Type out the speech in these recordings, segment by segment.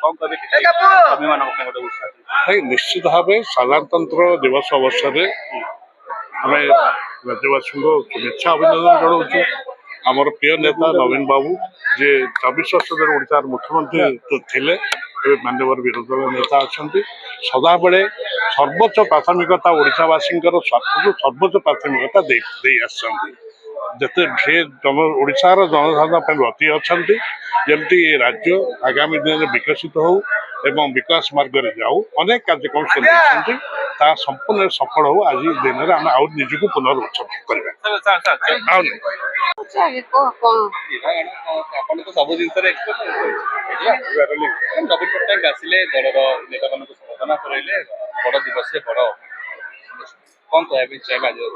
कौन कभी निश्चित भाव साधारणतंत्र दिवस अवसर आम राज्यवासी को शुभेच्छा अभिनंदन जनाऊँ। आमर प्रिय नेता नवीन बाबू जे 24 वर्ष धर ओडिशार मुख्यमंत्री थे माननीय विरोधी दल नेता अच्छा सदा बेले सर्वोच्च प्राथमिकता ओडिशावासी स्वार्थ को सर्वोच्च प्राथमिकता जिते ओडिशार जनसाधारण ब्रती अच्छा जमती राज्य आगामी दिन में विकसित हो एवं विकास मार्ग में जाऊ अनेक कार्यक्रम चलती संपूर्ण सफल हो आज दिन में आम आउ निजक पुनर्उत्सव करवा सब जिन नवीन पट्टनायक आसिले दलर नेता मान संबोधन करे बड़ दिवस बड़ कौन कहबे चाहिए?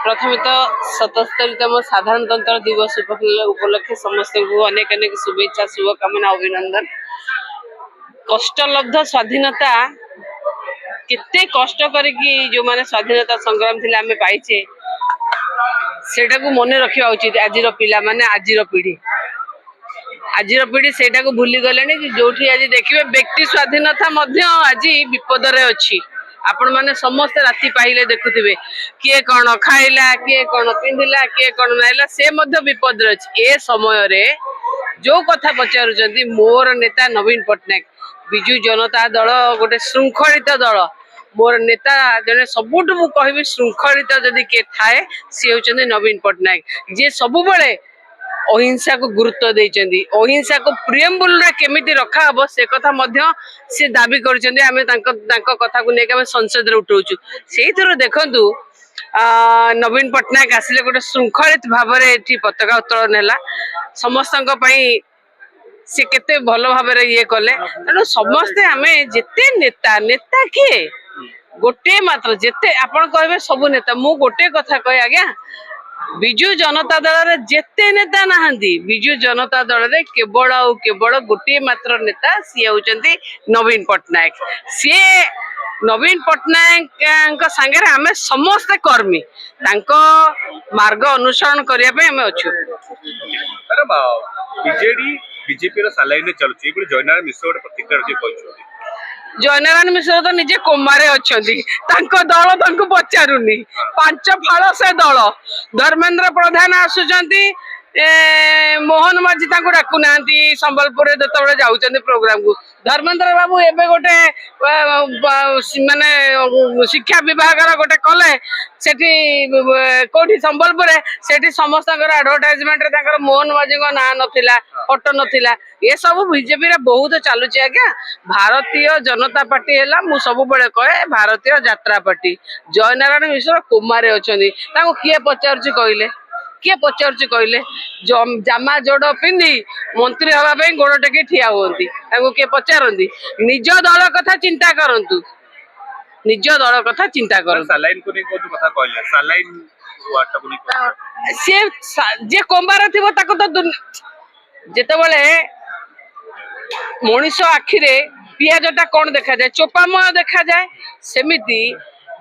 प्रथम तो 77तम साधारणतंत्र दिवस उपलक्षे समस्त को अनेक अनेक शुभेच्छा शुभकामना अभिनंदन। कष्टलब्ध स्वाधीनता केते कष्ट करिकी जो माने स्वाधीनता संग्राम थिले आमे पाइछे सेटा को मने रखिया उचित। आजिर पिला माने आजिर पीढ़ी सेटा को भूली गलेनी जोठी आज देखिबे व्यक्ति स्वाधीनता मध्य आज विपद रे अछि। आपण माने समस्त राति पाइले देखुथिबे किए कौन खाइला किए कौन पिंधिला किए कौन नाइला से मध्य विपद रे अछि। ए समय रे जो कथा पचारुचंदी मोर नेता नवीन पट्टनायक विजु जनता दल गोटे श्रृंखलित दल मोर नेता जने सबुठ मु कहबी श्रृंखलित जदि के थाए सी होचंदी नवीन पट्टनायक जे सबु बेले अहिंसा को गुरुत्व देइचंदी। अहिंसा को प्रियम्बुल रे केमिति रखा हबो से कथा मध्य से दाबी करचंदी। आमे तांको कथा को नेके आमे संसद रे उठौचु सेही थरो देखंतु नवीन पट्टनायक आसिले गोटे श्रृंखलित भाव रे एठी पताका उत्तोलन हैला समस्तक पई से केते भलो भाव रे ये कले तेणु समस्ते आमे जेते नेता नेता किए गोटे मात्र जेते आपण कहबे सबु नेता मु गोटे कथा कहे आज्ञा विजु जनता दल रे जेते नेता नहांती विजु जनता दल रे केवल गोटे मात्र नेता सी होचंती नवीन पट्टनायक। सी नवीन पट्टनायक संगे आमे समस्त कर्मी तांको मार्ग अनुसरण करिया पे आमे अछु। बीजेडी बीजेपी सालाइन चलुची जयनारायण मिश्र गोटे प्रतिक्रिया कहते जयनारायण मिश्र तो निजे कोमारे अच्छी दल तांको पचारुनी 5 फाड़ से दल धर्मेंद्र प्रधान आसुचंती मोहन माझी डाकू ना संबलपुर जो जाऊँ प्रोग्राम को धर्मेंद्र बाबू एबे गोटे माने शिक्षा विभाग गोटे कले सेठी कोठी संबलपुर सेठी समस्त एडवर्टाइजमेंट रे मोहन माझी ना नथिला फोटो नथिला ये सब बीजेपी रे बहुत चलुची आज्ञा। भारतीय जनता पार्टी है मु सब बेले कहे भारतीय यात्रा पार्टी जयनारायण मिश्र कुमारे अच्छी किए पचारुची कहले किए पचारुची कहले जामा जोड़ पिंधि मंत्री हवा गोड़ टेकी ठिया हुंती किए पचारती निज दल कथा चिंता करंतु निज दल कथा चिंता करंतु। सालाइन को नहीं कथा कहले सालाइन वाटा को नहीं से जे कोंबार थिबो ताको तो जेते बेले मनीष आखिरे पियाजटा कौन देखा जाए चोपामय देखा जाए सेमिति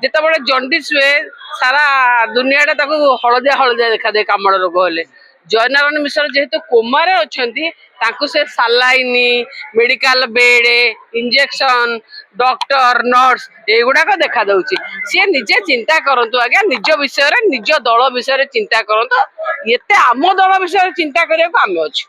जिते जंडिस हुए सारा दुनिया हलदिया हलदिया देखा दे कामड़ रोग हेले जयनारायण मिश्र जेहेतु कोमारे अच्छी से saline medical bed injection doctor nurse एगुड़ाक देखा दउची सी निजे चिंता करंतु आज्ञा निज विषय निज दल विषय चिंता करंतु एते आम दल विषय चिंता करिया आम अच्छे।